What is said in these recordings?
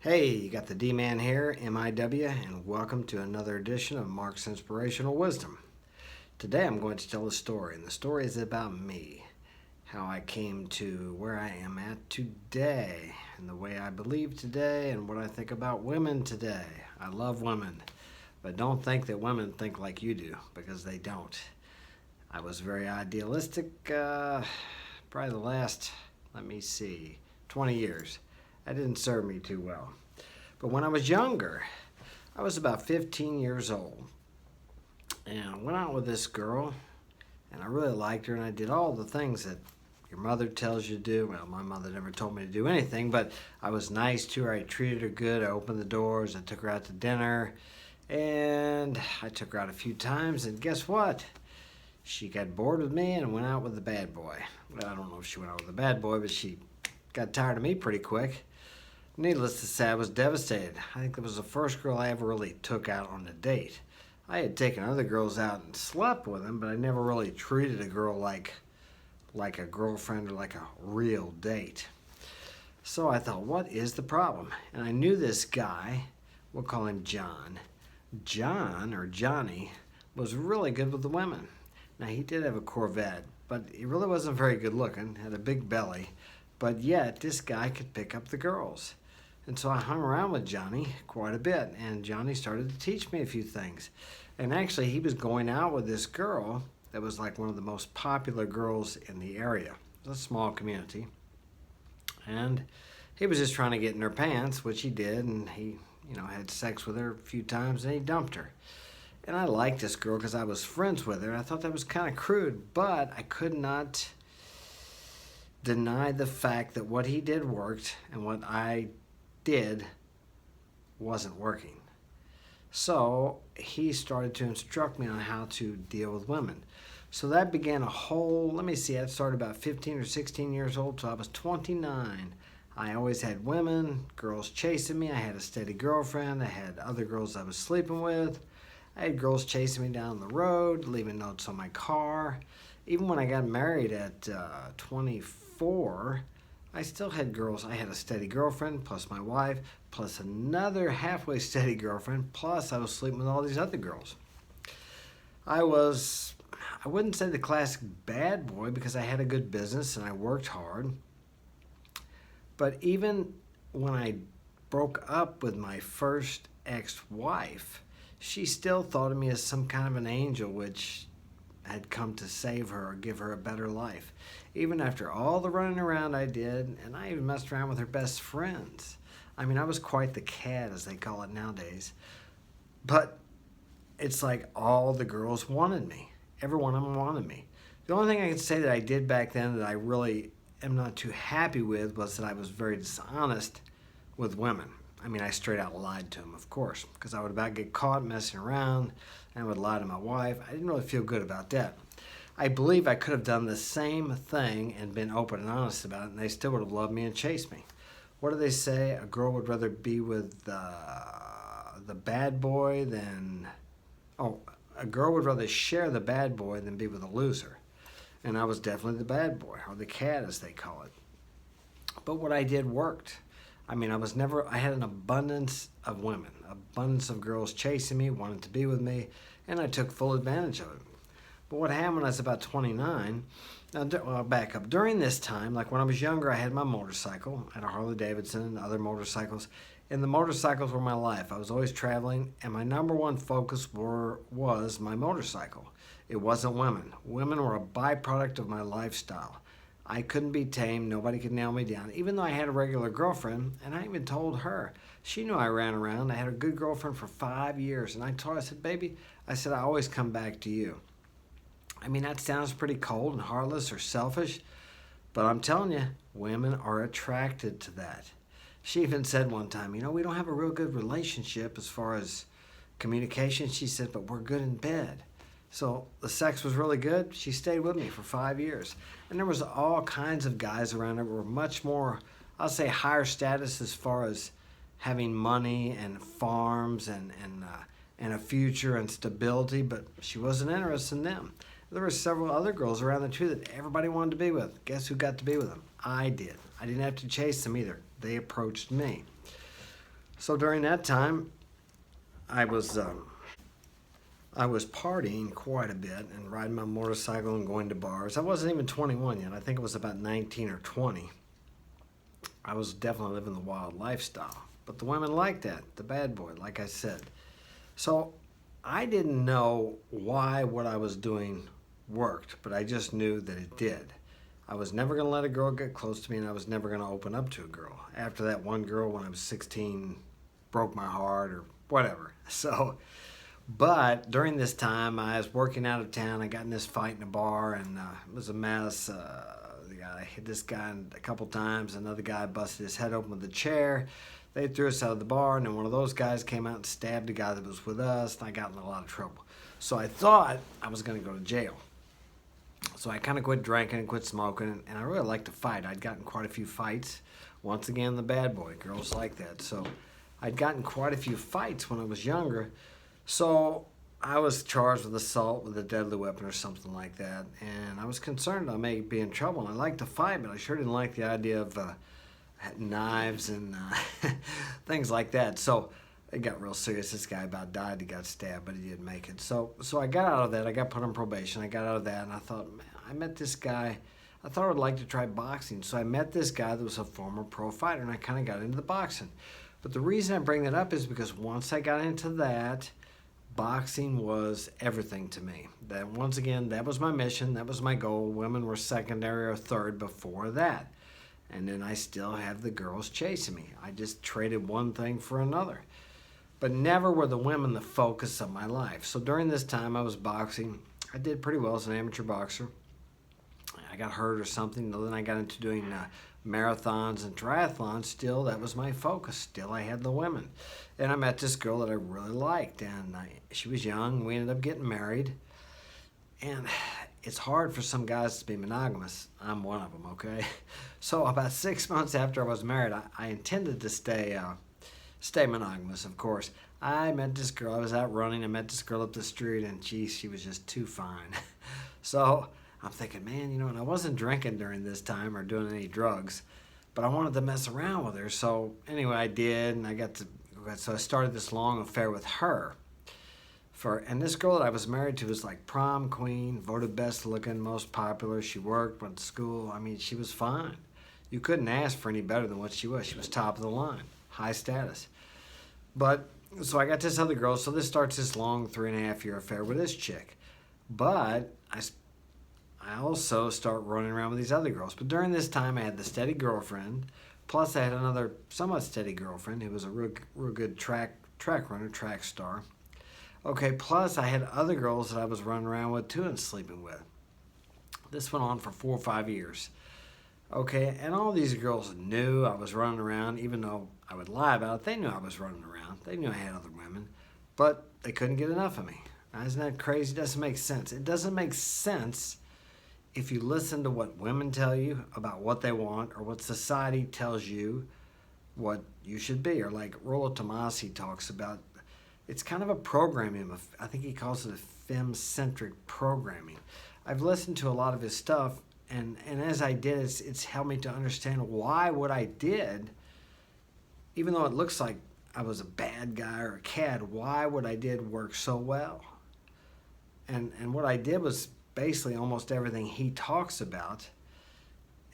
Hey, you got the D-Man here, MIW, and welcome to another edition of Mark's Inspirational Wisdom. Today I'm going to tell a story, and the story is about me, how I came to where I am at today, and the way I believe today, and what I think about women today. I love women, but don't think that women think like you do, because they don't. I was very idealistic, probably the last, 20 years. That didn't serve me too well. But when I was younger, I was about 15 years old, and I went out with this girl, and I really liked her, and I did all the things that your mother tells you to do. Well, my mother never told me to do anything, but I was nice to her. I treated her good. I opened the doors. I took her out to dinner, and I took her out a few times, and guess what? She got bored with me and went out with the bad boy. Well, I don't know if she went out with the bad boy, but she got tired of me pretty quick. Needless to say, I was devastated. I think that was the first girl I ever really took out on a date. I had taken other girls out and slept with them, but I never really treated a girl like a girlfriend or like a real date. So I thought, what is the problem? And I knew this guy, we'll call him John. John, or Johnny, was really good with the women. Now, he did have a Corvette, but he really wasn't very good looking, had a big belly, but yet this guy could pick up the girls. And so I hung around with Johnny quite a bit, and Johnny started to teach me a few things. And actually, he was going out with this girl that was like one of the most popular girls in the area. It was a small community. And he was just trying to get in her pants, which he did, and he, had sex with her a few times, and he dumped her. And I liked this girl because I was friends with her. I thought that was kind of crude, but I could not deny the fact that what he did worked, and what I did wasn't working. So he started to instruct me on how to deal with women. So that began a whole, I started about 15 or 16 years old till I was 29. I always had women, girls chasing me. I had a steady girlfriend. I had other girls I was sleeping with. I had girls chasing me down the road, leaving notes on my car. Even when I got married at 24, I still had girls. I had a steady girlfriend, plus my wife, plus another halfway steady girlfriend, plus I was sleeping with all these other girls. I wouldn't say the classic bad boy because I had a good business and I worked hard. But even when I broke up with my first ex-wife, she still thought of me as some kind of an angel, which had come to save her or give her a better life. Even after all the running around I did, and I even messed around with her best friends. I was quite the cad, as they call it nowadays. But it's like all the girls wanted me. Every one of them wanted me. The only thing I can say that I did back then that I really am not too happy with was that I was very dishonest with women. I straight out lied to them, of course, because I would about get caught messing around, and I would lie to my wife. I didn't really feel good about that. I believe I could have done the same thing and been open and honest about it, and they still would have loved me and chased me. What do they say? A girl would rather be with the bad boy than... Oh, a girl would rather share the bad boy than be with a loser. And I was definitely the bad boy, or the cat as they call it. But what I did worked. I had an abundance of women, abundance of girls chasing me, wanting to be with me, and I took full advantage of it. But what happened when I was about 29, I'll back up. During this time, like when I was younger, I had my motorcycle. I had a Harley Davidson and other motorcycles, and the motorcycles were my life. I was always traveling, and my number one focus was my motorcycle. It wasn't women. Women were a byproduct of my lifestyle. I couldn't be tamed. Nobody could nail me down. Even though I had a regular girlfriend, and I even told her. She knew I ran around. I had a good girlfriend for 5 years. And I told her, I said, baby, I always come back to you. That sounds pretty cold and heartless or selfish. But I'm telling you, women are attracted to that. She even said one time, we don't have a real good relationship as far as communication. She said, but we're good in bed. So the sex was really good. She stayed with me for 5 years. And there was all kinds of guys around her who were much more, I'll say, higher status as far as having money and farms and a future and stability, but she wasn't interested in them. There were several other girls around there too that everybody wanted to be with. Guess who got to be with them? I did. I didn't have to chase them either. They approached me. So during that time, I was I was partying quite a bit and riding my motorcycle and going to bars. I wasn't even 21 yet. I think it was about 19 or 20. I was definitely living the wild lifestyle. But the women liked that, the bad boy, like I said. So I didn't know why what I was doing worked, but I just knew that it did. I was never going to let a girl get close to me, and I was never going to open up to a girl. After that one girl when I was 16 broke my heart or whatever. But during this time, I was working out of town. I got in this fight in a bar, and it was a mess. I hit this guy a couple times. Another guy busted his head open with a chair. They threw us out of the bar, and then one of those guys came out and stabbed a guy that was with us, and I got in a lot of trouble. So I thought I was going to go to jail. So I kind of quit drinking and quit smoking, and I really liked to fight. I'd gotten quite a few fights. Once again, the bad boy. Girls like that. So I'd gotten quite a few fights when I was younger. So I was charged with assault with a deadly weapon or something like that, and I was concerned I may be in trouble. And I liked to fight, but I sure didn't like the idea of knives and things like that. So it got real serious. This guy about died. He got stabbed, but he didn't make it. So I got out of that. I got put on probation. I got out of that, and I thought, man, I met this guy. I thought I would like to try boxing. So I met this guy that was a former pro fighter, and I kind of got into the boxing. But the reason I bring that up is because once I got into that, boxing was everything to me. That once again, that was my mission. That was my goal. Women were secondary or third before that. And then I still have the girls chasing me. I just traded one thing for another. But never were the women the focus of my life. So during this time I was boxing. I did pretty well as an amateur boxer. I got hurt or something. Then I got into doing marathons and triathlons. Still, that was my focus. Still, I had the women. And I met this girl that I really liked. And she was young. We ended up getting married. And it's hard for some guys to be monogamous. I'm one of them, okay? So about 6 months after I was married, I intended to stay monogamous, of course. I met this girl. I was out running. I met this girl up the street, and geez, she was just too fine. So I'm thinking, man, and I wasn't drinking during this time or doing any drugs, but I wanted to mess around with her. So anyway, I did, and so I started this long affair with her. And this girl that I was married to was like prom queen, voted best looking, most popular. She worked, went to school. I mean, she was fine. You couldn't ask for any better than what she was. She was top of the line, high status. But so I got this other girl. So this starts this long 3.5-year affair with this chick. But I also start running around with these other girls. But during this time, I had the steady girlfriend. Plus, I had another somewhat steady girlfriend who was a real good track runner, track star. Okay, plus I had other girls that I was running around with too and sleeping with. This went on for 4 or 5 years. Okay, and all these girls knew I was running around, even though I would lie about it. They knew I was running around. They knew I had other women, but they couldn't get enough of me. Now, isn't that crazy? It doesn't make sense. It doesn't make sense if you listen to what women tell you about what they want or what society tells you what you should be. Or like Rollo Tomassi talks about, it's kind of a programming. I think he calls it a femme-centric programming. I've listened to a lot of his stuff, and as I did, it's helped me to understand why what I did, even though it looks like I was a bad guy or a cad, why what I did worked so well. And what I did was basically almost everything he talks about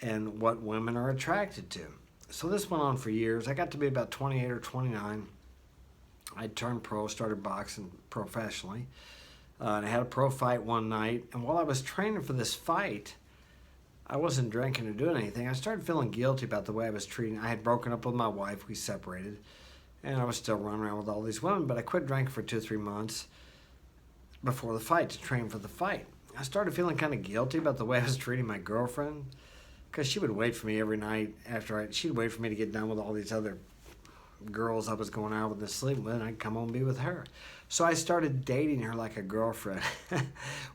and what women are attracted to. So this went on for years. I got to be about 28 or 29. I turned pro, started boxing professionally. And I had a pro fight one night. And while I was training for this fight, I wasn't drinking or doing anything. I started feeling guilty about the way I was treating. I had broken up with my wife. We separated. And I was still running around with all these women. But I quit drinking for 2 or 3 months before the fight to train for the fight. I started feeling kind of guilty about the way I was treating my girlfriend. Because she would wait for me every night she'd wait for me to get done with all these other girls I was going out with and sleeping with, and I'd come home and be with her. So I started dating her like a girlfriend.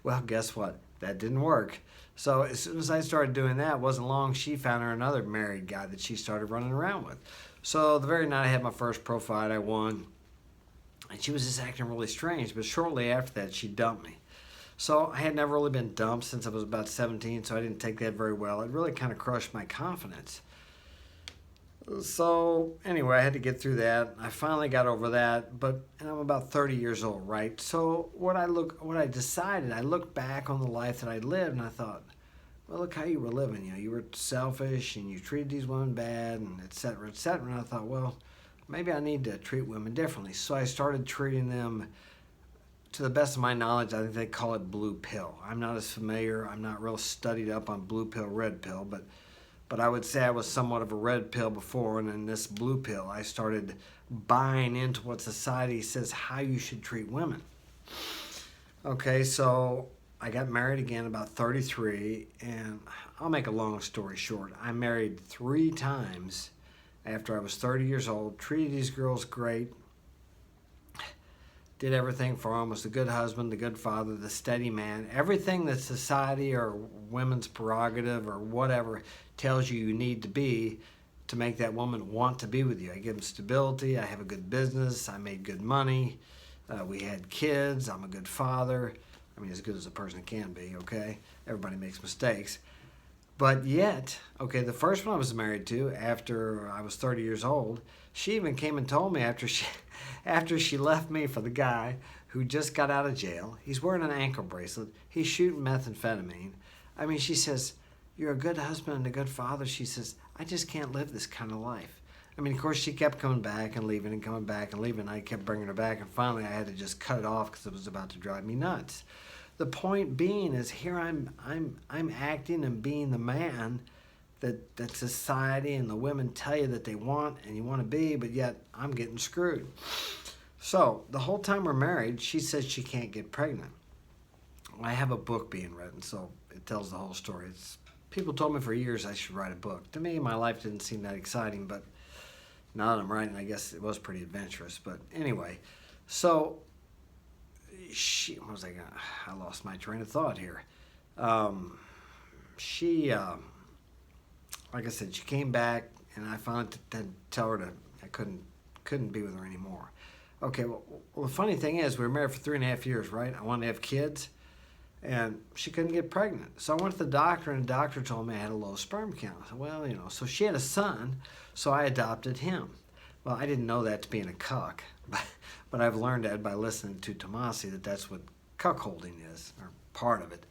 Well, guess what? That didn't work. So as soon as I started doing that, it wasn't long, she found her another married guy that she started running around with. So the very night I had my first pro fight, I won. And she was just acting really strange, but shortly after that, she dumped me. So I had never really been dumped since I was about 17, so I didn't take that very well. It really kind of crushed my confidence. So anyway, I had to get through that. I finally got over that, and I'm about 30 years old, right? So what I decided, I looked back on the life that I lived, and I thought, well, look how you were living. You were selfish, and you treated these women bad, and et cetera, et cetera. And I thought, well, maybe I need to treat women differently. So I started treating them, to the best of my knowledge, I think they call it blue pill. I'm not as familiar. I'm not real studied up on blue pill, red pill, but I would say I was somewhat of a red pill before, and in this blue pill, I started buying into what society says how you should treat women. Okay, so I got married again about 33, and I'll make a long story short. I married 3 times after I was 30 years old, treated these girls great, did everything for them, was the good husband, the good father, the steady man, everything that society or women's prerogative or whatever tells you need to be to make that woman want to be with you. I give them stability, I have a good business, I made good money, we had kids, I'm a good father. I mean, as good as a person can be, okay? Everybody makes mistakes. But yet, okay, the first one I was married to after I was 30 years old, she even came and told me after she left me for the guy who just got out of jail. He's wearing an ankle bracelet. He's shooting methamphetamine. I mean, she says, you're a good husband and a good father. She says, I just can't live this kind of life. I mean, of course, she kept coming back and leaving and coming back and leaving. I kept bringing her back, and finally I had to just cut it off because it was about to drive me nuts. The point being is here I'm acting and being the man that society and the women tell you that they want and you want to be, but yet I'm getting screwed. So the whole time we're married, she says she can't get pregnant. I have a book being written, so it tells the whole story. People told me for years I should write a book. To me, my life didn't seem that exciting, but now that I'm writing, I guess it was pretty adventurous. But anyway, so what was I gonna? I lost my train of thought here. She, like I said, she came back, and I finally had to tell her I couldn't be with her anymore. Okay, well, the funny thing is, we were married for 3.5 years, right? I wanted to have kids, and she couldn't get pregnant. So I went to the doctor, and the doctor told me I had a low sperm count. I said, well, so she had a son, so I adopted him. Well, I didn't know that to being a cuck, but I've learned that by listening to Tomasi that that's what cuckolding is, or part of it.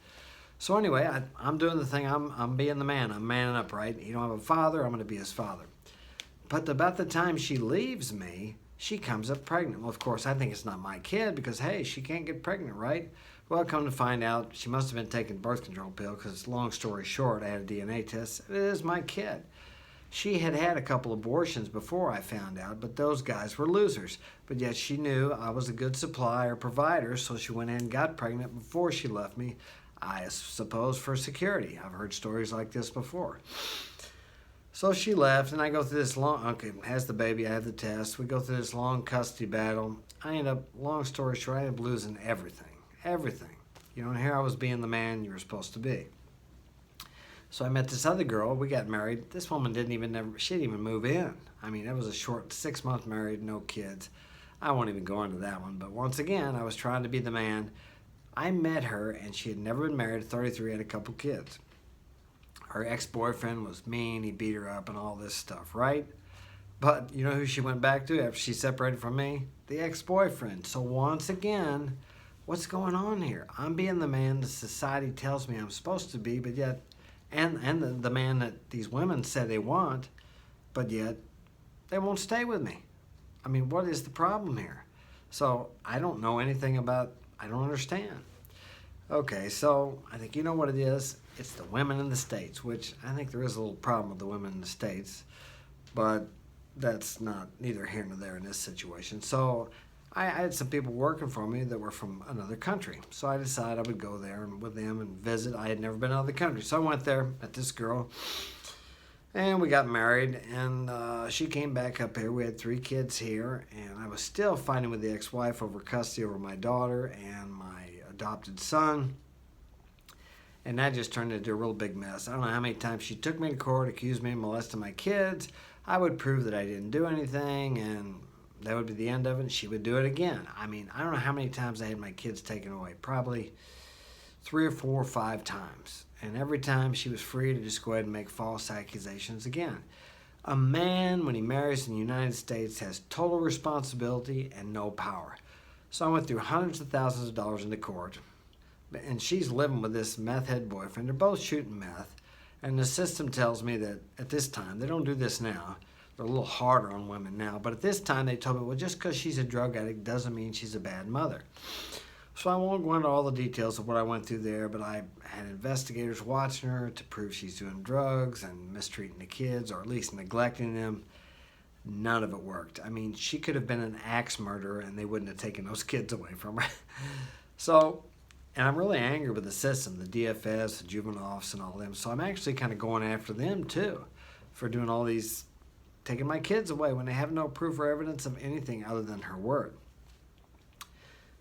So anyway, I'm doing the thing. I'm being the man. I'm manning up, right? You don't have a father, I'm going to be his father. But about the time she leaves me, she comes up pregnant. Well, of course, I think it's not my kid because, hey, she can't get pregnant, right? Well, come to find out, she must have been taking birth control pill because, long story short, I had a DNA test. It is my kid. She had had a couple abortions before I found out, but those guys were losers. But yet she knew I was a good supplier, provider, so she went in and got pregnant before she left me, I suppose for security. I've heard stories like this before. So she left, and I go through this has the baby, I have the test. We go through this long custody battle. I end up, long story short, I end up losing everything. Everything. And here I was being the man you were supposed to be. So I met this other girl. We got married. This woman she didn't even move in. I mean, it was a short 6 month married, no kids. I won't even go into that one. But once again, I was trying to be the man. I met her, and she had never been married, 33, had a couple kids. Her ex-boyfriend was mean. He beat her up and all this stuff, right? But you know who she went back to after she separated from me? The ex-boyfriend. So once again, what's going on here? I'm being the man the society tells me I'm supposed to be, but yet, and the man that these women say they want, but yet they won't stay with me. I mean, what is the problem here? So I don't know anything about, I don't understand. Okay, so I think you know what it is. It's the women in the States, which I think there is a little problem with the women in the States, but that's neither here nor there in this situation. So I had some people working for me that were from another country. So I decided I would go there and with them and visit. I had never been out of the country. So I went there, met this girl, and we got married, and she came back up here. We had 3 kids here, and I was still fighting with the ex-wife over custody over my daughter and my adopted son. And that just turned into a real big mess. I don't know how many times she took me to court, accused me of molesting my kids. I would prove that I didn't do anything, and that would be the end of it, and she would do it again. I mean, I don't know how many times I had my kids taken away. Probably 3 or 4 or 5 times. And every time she was free to just go ahead and make false accusations again. A man, when he marries in the United States, has total responsibility and no power. So I went through hundreds of thousands of dollars into court, and she's living with this meth head boyfriend. They're both shooting meth, and the system tells me that at this time, they don't do this now, they're a little harder on women now, but at this time they told me, well, just because she's a drug addict doesn't mean she's a bad mother. So I won't go into all the details of what I went through there, but I had investigators watching her to prove she's doing drugs and mistreating the kids, or at least neglecting them. None of it worked. I mean, she could have been an axe murderer and they wouldn't have taken those kids away from her. So, and I'm really angry with the system, the DFS, the juvenile office and all them. So I'm actually kind of going after them too for doing all these, taking my kids away when they have no proof or evidence of anything other than her word.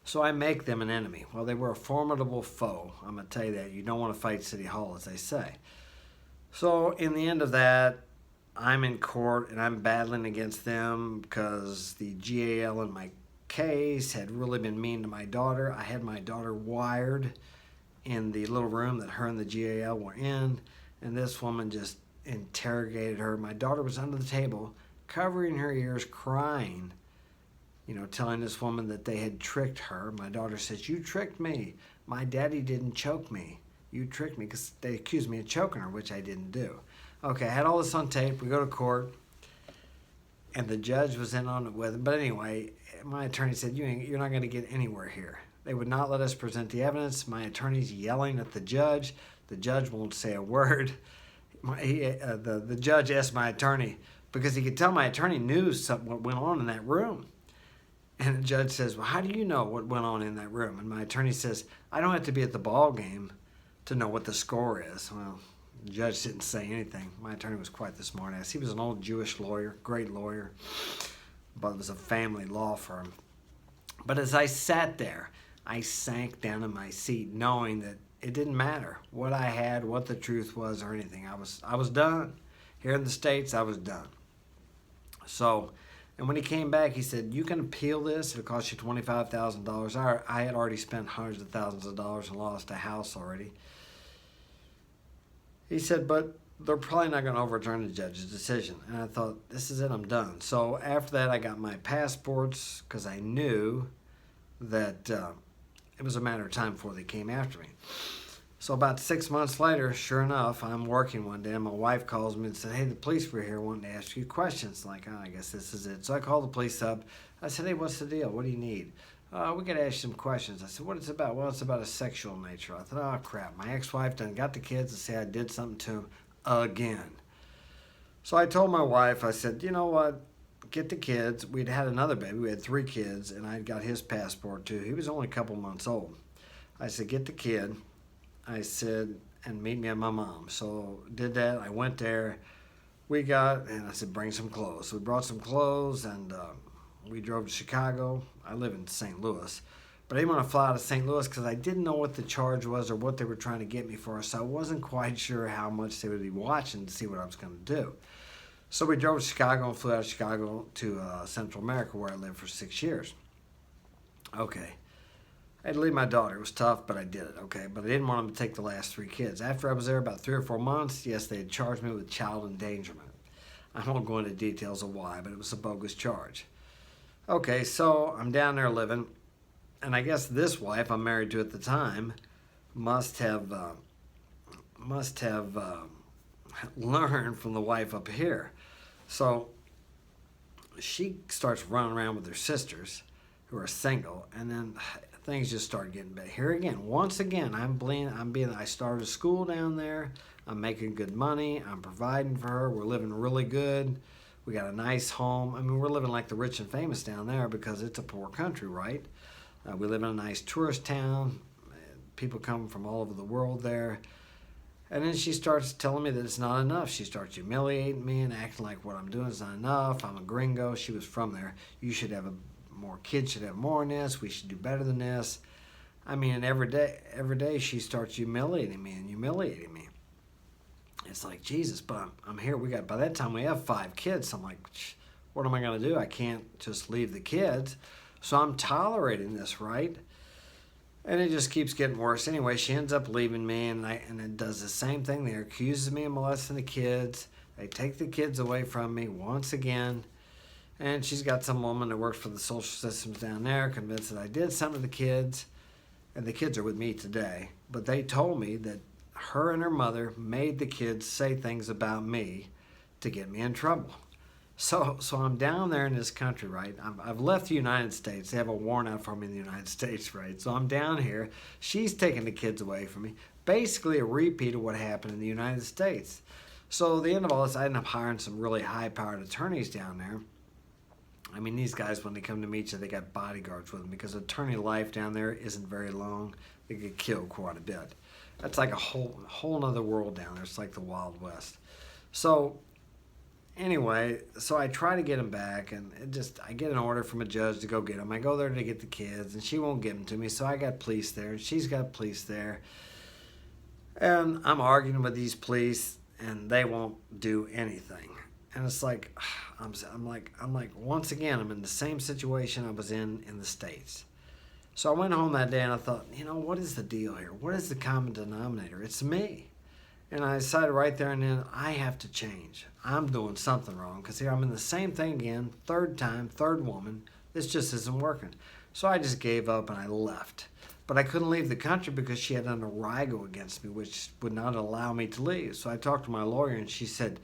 So I make them an enemy. Well, they were a formidable foe. I'm going to tell you that. You don't want to fight City Hall, as they say. So in the end of that, I'm in court and I'm battling against them because the GAL in my case had really been mean to my daughter. I had my daughter wired in the little room that her and the GAL were in, and this woman just interrogated her. My daughter was under the table, covering her ears, crying, telling this woman that they had tricked her. My daughter says, "You tricked me. My daddy didn't choke me. You tricked me," because they accused me of choking her, which I didn't do. Okay, I had all this on tape. We go to court, and the judge was in on it with him. But anyway, my attorney said, you're not going to get anywhere here. They would not let us present the evidence. My attorney's yelling at the judge. The judge won't say a word. The judge asked my attorney, because he could tell my attorney knew something what went on in that room. And the judge says, "Well, how do you know what went on in that room?" And my attorney says, "I don't have to be at the ball game to know what the score is." Well, the judge didn't say anything. My attorney was quite the smartass. He was an old Jewish lawyer, great lawyer, but it was a family law firm. But as I sat there, I sank down in my seat, knowing that it didn't matter what I had, what the truth was, or anything. I was done. Here in the States, I was done. So, and when he came back, he said, "You can appeal this. It'll cost you $25,000. I had already spent hundreds of thousands of dollars and lost a house already. He said, "But they're probably not going to overturn the judge's decision." And I thought, this is it, I'm done. So after that, I got my passports because I knew that it was a matter of time before they came after me. So about 6 months later, sure enough, I'm working one day and my wife calls me and said, "Hey, the police were here wanting to ask you questions." Like, oh, I guess this is it. So I called the police up. I said, "Hey, what's the deal? What do you need?" "We got to ask you some questions." I said, "What is it about?" "Well, it's about a sexual nature." I thought, oh, crap. My ex-wife done got the kids to say I did something to them again. So I told my wife, I said, "You know what? Get the kids." We'd had another baby. We had 3 kids, and I'd got his passport too. He was only a couple months old. I said, "Get the kid." I said, "and meet me at my mom." So did that. I went there. And I said, "Bring some clothes." So we brought some clothes, and we drove to Chicago. I live in St. Louis. But I didn't want to fly out of St. Louis because I didn't know what the charge was or what they were trying to get me for. So I wasn't quite sure how much they would be watching to see what I was going to do. So we drove to Chicago and flew out of Chicago to Central America, where I lived for 6 years. Okay. I had to leave my daughter. It was tough, but I did it, okay? But I didn't want them to take the last 3 kids. After I was there about 3 or 4 months, yes, they had charged me with child endangerment. I won't go into details of why, but it was a bogus charge. Okay, so I'm down there living, and I guess this wife I'm married to at the time must have learned from the wife up here. So she starts running around with her sisters who are single, and then things just start getting bad. Here again, once again, I started a school down there. I'm making good money. I'm providing for her. We're living really good. We got a nice home. I mean, we're living like the rich and famous down there because it's a poor country, right? We live in a nice tourist town. People come from all over the world there. And then she starts telling me that it's not enough. She starts humiliating me and acting like what I'm doing is not enough. I'm a gringo. She was from there. You should have more kids should have more than this. We should do better than this. I mean, and every day she starts humiliating me. It's like, Jesus, but I'm here. By that time we have 5 kids. So I'm like, what am I going to do? I can't just leave the kids. So I'm tolerating this, right? And it just keeps getting worse. Anyway, she ends up leaving me, and it does the same thing. They accuses me of molesting the kids. They take the kids away from me once again. And she's got some woman that works for the social systems down there, convinced that I did something to the kids. And the kids are with me today. But they told me that her and her mother made the kids say things about me to get me in trouble. So I'm down there in this country, right? I've left the United States. They have a warrant out for me in the United States, right? So I'm down here. She's taking the kids away from me. Basically a repeat of what happened in the United States. So at the end of all this, I ended up hiring some really high-powered attorneys down there. I mean, these guys, when they come to meet you, they got bodyguards with them because attorney life down there isn't very long. They get killed quite a bit. That's like a whole nother world down there. It's like the Wild West. So anyway, so I try to get him back, and I get an order from a judge to go get him. I go there to get the kids, and she won't give them to me, so I got police there, and she's got police there. And I'm arguing with these police, and they won't do anything. And it's like, I'm like, once again, I'm in the same situation I was in the States. So I went home that day, and I thought, what is the deal here? What is the common denominator? It's me. And I decided right there and then, I have to change. I'm doing something wrong because here I'm in the same thing again, third time, third woman. This just isn't working. So I just gave up and I left. But I couldn't leave the country because she had an arrigo against me, which would not allow me to leave. So I talked to my lawyer, and she said,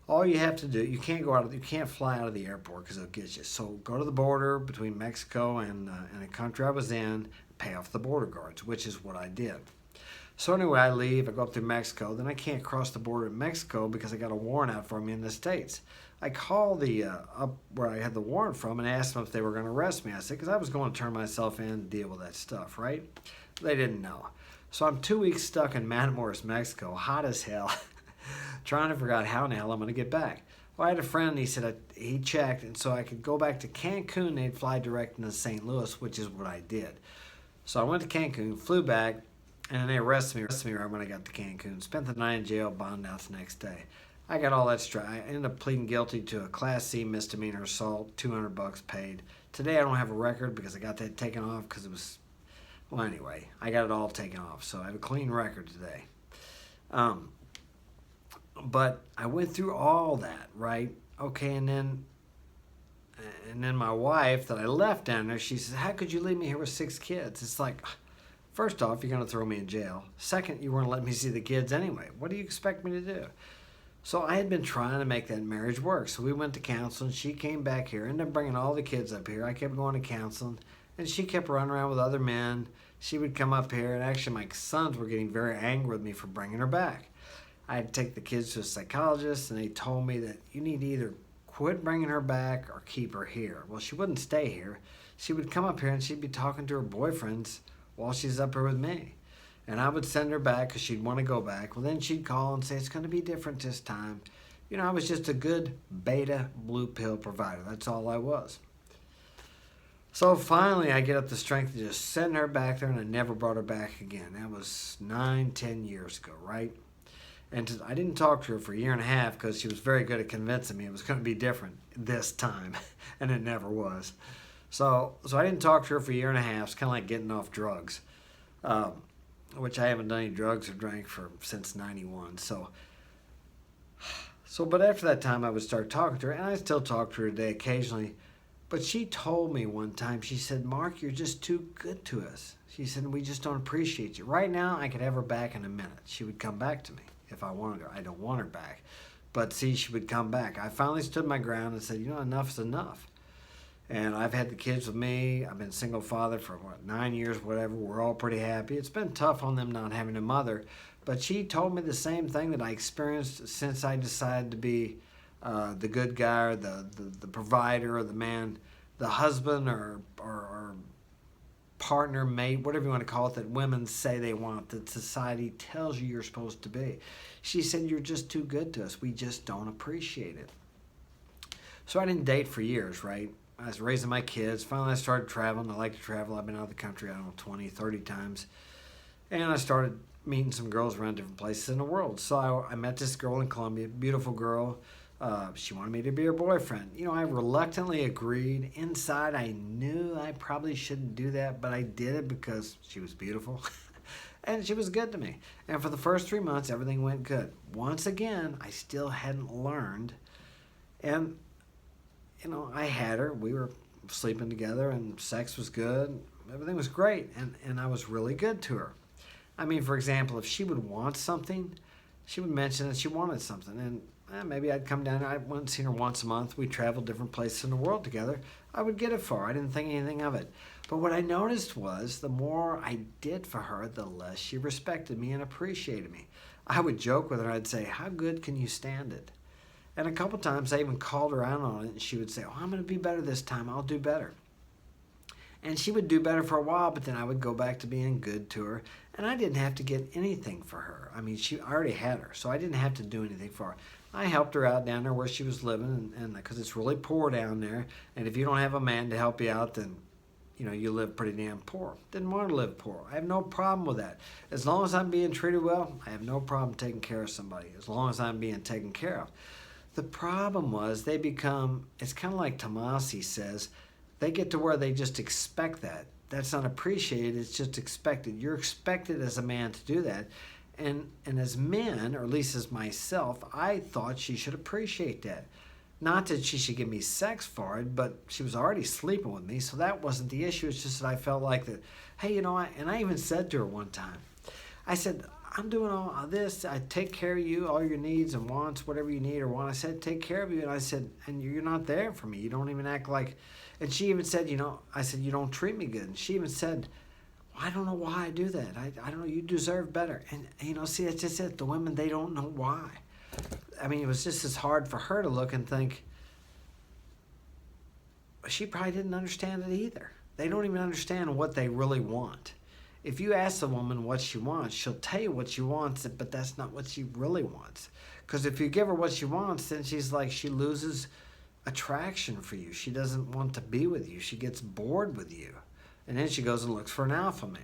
all you have to do, you can't fly out of the airport because it'll get you. So go to the border between Mexico and a country I was in, pay off the border guards, which is what I did. So anyway, I leave, I go up through Mexico, then I can't cross the border in Mexico because I got a warrant out for me in the States. I called up where I had the warrant from and asked them if they were going to arrest me. I said, because I was going to turn myself in and deal with that stuff, right? They didn't know. So I'm 2 weeks stuck in Matamoros, Mexico, hot as hell, trying to figure out how in the hell I'm going to get back. Well, I had a friend, and he said he checked, and so I could go back to Cancun. They'd fly direct into St. Louis, which is what I did. So I went to Cancun, flew back, and then they arrested me right when I got to Cancun. Spent the night in jail, bonded out the next day. I got all that straight. I ended up pleading guilty to a Class C misdemeanor assault, $200 paid. Today I don't have a record because I got that taken off because it was, well, anyway, I got it all taken off. So I have a clean record today. But I went through all that, right? Okay, and then my wife that I left down there, she says, how could you leave me here with 6 kids? It's like, first off, you're going to throw me in jail. Second, you weren't letting me see the kids anyway. What do you expect me to do? So I had been trying to make that marriage work. So we went to counseling. She came back here, ended up bringing all the kids up here. I kept going to counseling, and she kept running around with other men. She would come up here, and actually my sons were getting very angry with me for bringing her back. I had to take the kids to a psychologist, and they told me that you need to either quit bringing her back or keep her here. Well, she wouldn't stay here. She would come up here, and she'd be talking to her boyfriends while she's up here with me. And I would send her back because she'd want to go back. Well, then she'd call and say, it's going to be different this time. I was just a good beta blue pill provider. That's all I was. So finally, I get up the strength to just send her back there, and I never brought her back again. That was 9-10 years ago, right? And I didn't talk to her for a year and a half because she was very good at convincing me it was going to be different this time, and it never was. So I didn't talk to her for a year and a half. It's kind of like getting off drugs, which I haven't done any drugs or drank since '91. But after that time, I would start talking to her, and I still talk to her today occasionally. But she told me one time, she said, Mark, you're just too good to us. She said, we just don't appreciate you. Right now, I could have her back in a minute. She would come back to me if I wanted her. I don't want her back. But see, she would come back. I finally stood my ground and said, enough's enough. And I've had the kids with me. I've been a single father for, 9 years, whatever. We're all pretty happy. It's been tough on them not having a mother. But she told me the same thing that I experienced since I decided to be the good guy or the provider or the man, the husband or partner, mate, whatever you want to call it, that women say they want, that society tells you you're supposed to be. She said, you're just too good to us. We just don't appreciate it. So I didn't date for years, right? I was raising my kids. Finally, I started traveling. I like to travel. I've been out of the country, 20, 30 times. And I started meeting some girls around different places in the world. So I met this girl in Colombia, beautiful girl. She wanted me to be her boyfriend. I reluctantly agreed. Inside, I knew I probably shouldn't do that, but I did it because she was beautiful. And she was good to me. And for the first 3 months, everything went good. Once again, I still hadn't learned. And, I had her. We were sleeping together, and sex was good. Everything was great. And I was really good to her. I mean, for example, if she would want something, she would mention that she wanted something. And maybe I'd come down. I went and seen her once a month. We traveled different places in the world together. I would get it for her. I didn't think anything of it. But what I noticed was the more I did for her, the less she respected me and appreciated me. I would joke with her. I'd say, how good can you stand it? And a couple times I even called her out on it, and she would say, I'm going to be better this time. I'll do better. And she would do better for a while, but then I would go back to being good to her. And I didn't have to get anything for her. I mean, I already had her, so I didn't have to do anything for her. I helped her out down there where she was living, and because it's really poor down there. And if you don't have a man to help you out, then you live pretty damn poor. Didn't want to live poor. I have no problem with that. As long as I'm being treated well, I have no problem taking care of somebody, as long as I'm being taken care of. The problem was it's kind of like Tomasi says, they get to where they just expect that. That's not appreciated, it's just expected. You're expected as a man to do that. And as men, or at least as myself, I thought she should appreciate that. Not that she should give me sex for it, but she was already sleeping with me, so that wasn't the issue. It's just that I felt like that, hey, and I even said to her one time, I said, I'm doing all this. I take care of you, all your needs and wants, whatever you need or want. I said, take care of you. And I said, and you're not there for me. You don't even act like, and she even said, I said, you don't treat me good. And she even said, I don't know why I do that. I don't know, you deserve better. And, see, that's just it. The women, they don't know why. I mean, it was just as hard for her to look and think, she probably didn't understand it either. They don't even understand what they really want. If you ask a woman what she wants, she'll tell you what she wants, but that's not what she really wants. Because if you give her what she wants, then she's like, she loses attraction for you. She doesn't want to be with you. She gets bored with you. And then she goes and looks for an alpha male.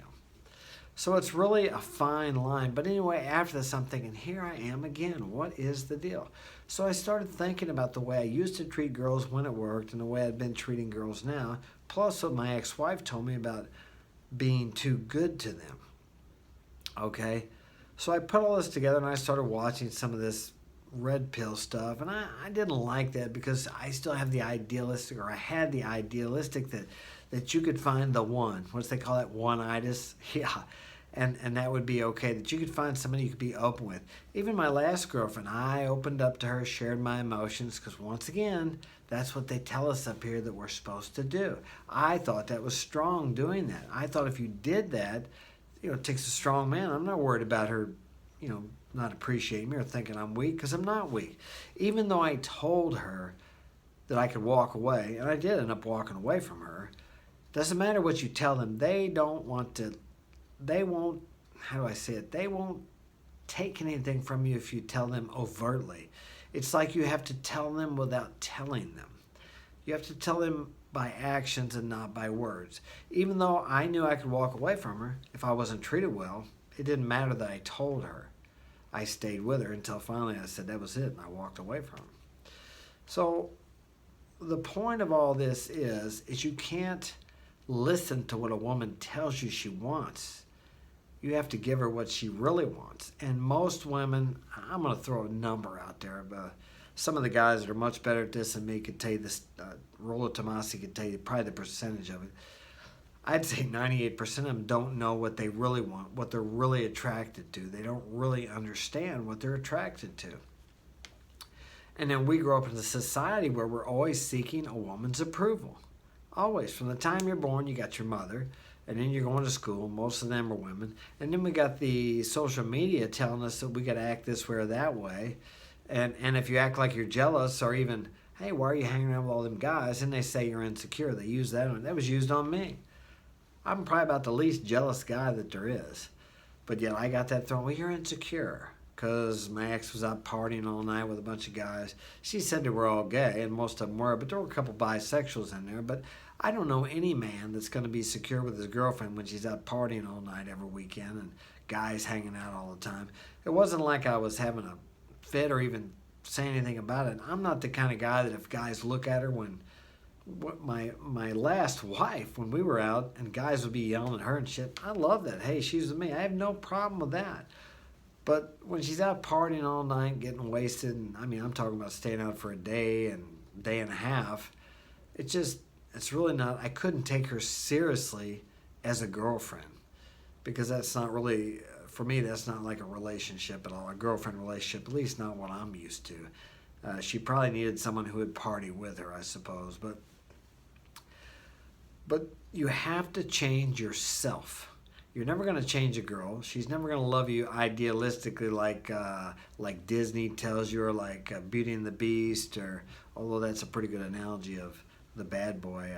So it's really a fine line. But anyway, after this, I'm thinking, here I am again. What is the deal? So I started thinking about the way I used to treat girls when it worked and the way I've been treating girls now, plus what my ex-wife told me about being too good to them. Okay? So I put all this together and I started watching some of this red pill stuff. And I didn't like that because I still have the idealistic, or I had the idealistic that you could find the one. What's they call that? One-itis? Yeah. And that would be okay, that you could find somebody you could be open with. Even my last girlfriend, I opened up to her, shared my emotions, because once again, that's what they tell us up here that we're supposed to do. I thought that was strong doing that. I thought if you did that, it takes a strong man. I'm not worried about her, not appreciating me or thinking I'm weak, because I'm not weak. Even though I told her that I could walk away, and I did end up walking away from her, doesn't matter what you tell them, they won't, how do I say it? They won't take anything from you if you tell them overtly. It's like you have to tell them without telling them. You have to tell them by actions and not by words. Even though I knew I could walk away from her if I wasn't treated well, it didn't matter that I told her. I stayed with her until finally I said that was it, and I walked away from her. So the point of all this is you can't listen to what a woman tells you she wants. You have to give her what she really wants. And most women, I'm going to throw a number out there, but some of the guys that are much better at this than me could tell you this. Rollo Tomasi could tell you probably the percentage of it. I'd say 98% of them don't know what they really want, what they're really attracted to. They don't really understand what they're attracted to. And then we grow up in a society where we're always seeking a woman's approval. Always. From the time you're born, you got your mother, and then you're going to school. Most of them are women. And then we got the social media telling us that we got to act this way or that way. And if you act like you're jealous, or even, hey, why are you hanging around with all them guys? And they say you're insecure. They use that on. That was used on me. I'm probably about the least jealous guy that there is. But yet I got that thrown, well, you're insecure. Because my ex was out partying all night with a bunch of guys. She said they were all gay, and most of them were, but there were a couple bisexuals in there. But I don't know any man that's going to be secure with his girlfriend when she's out partying all night every weekend and guys hanging out all the time. It wasn't like I was having a fit or even saying anything about it. I'm not the kind of guy that if guys look at her when what my last wife, when we were out and guys would be yelling at her and shit, I love that. Hey, she's with me. I have no problem with that. But when she's out partying all night, getting wasted, and I mean, I'm talking about staying out for a day and day and a half, it's really not, I couldn't take her seriously as a girlfriend because that's not really, for me, that's not like a relationship at all, a girlfriend relationship, at least not what I'm used to. She probably needed someone who would party with her, I suppose, but you have to change yourself. You're never going to change a girl. She's never going to love you idealistically like Disney tells you, or like Beauty and the Beast, or although that's a pretty good analogy of the bad boy,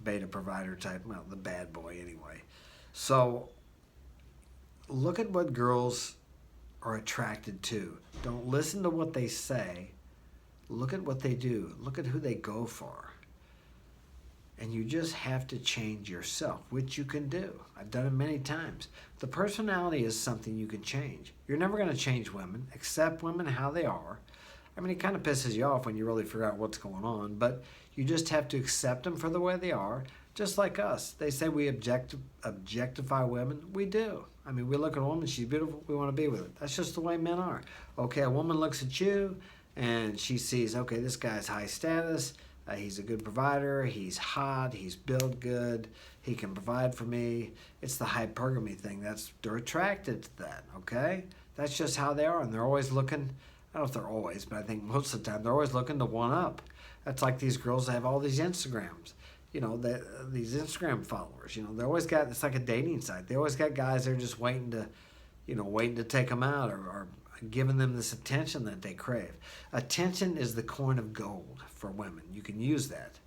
beta provider type. Well, the bad boy anyway. So look at what girls are attracted to. Don't listen to what they say. Look at what they do. Look at who they go for. And you just have to change yourself, which you can do. I've done it many times. The personality is something you can change. You're never going to change women, accept women how they are. I mean, it kind of pisses you off when you really figure out what's going on, but you just have to accept them for the way they are, just like us. They say we objectify women. We do. I mean, we look at a woman, she's beautiful, we want to be with her. That's just the way men are. Okay, a woman looks at you, and she sees, okay, this guy's high status, he's a good provider, he's hot, he's built good, he can provide for me. It's the hypergamy thing. They're attracted to that, okay? That's just how they are, and they're always looking, I don't know if they're always, but I think most of the time they're always looking to one up. That's like these girls that have all these Instagrams, these Instagram followers, they're always got, it's like a dating site. They always got guys that are just waiting to take them out, or giving them this attention that they crave. Attention is the coin of gold for women. You can use that.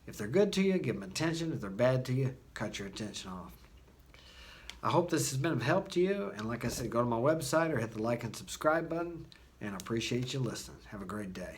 If they're good to you, give them attention. If they're bad to you, cut your attention off. I hope this has been of help to you. And like I said, go to my website or hit the like and subscribe button. And I appreciate you listening. Have a great day.